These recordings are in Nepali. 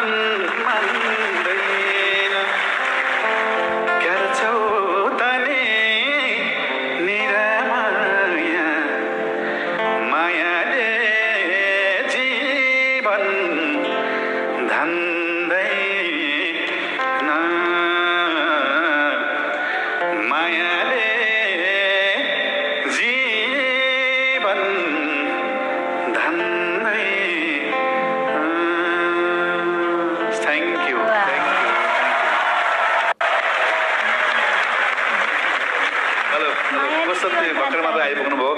मन मान्दैन गर्छौ तनी निरामाया मायाले जीवन धान्दैन मायाले जीवन Thank you. Hello. उपस्थित भर्खर मात्र आइपुग्नु भयो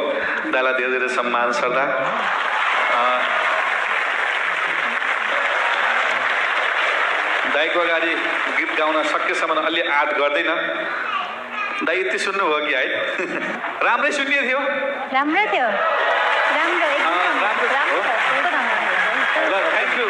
दाइलाई धेरै धेरै सम्मान श्रद्धा दाइको अगाडि गीत गाउन सकेसम्म अलि आद गर्दैन दाइ यति सुन्नुभयो कि है राम्रै सुन्ने थियो राम्रो थियो राम्रो एकदम राम्रो थ्याङ्क यू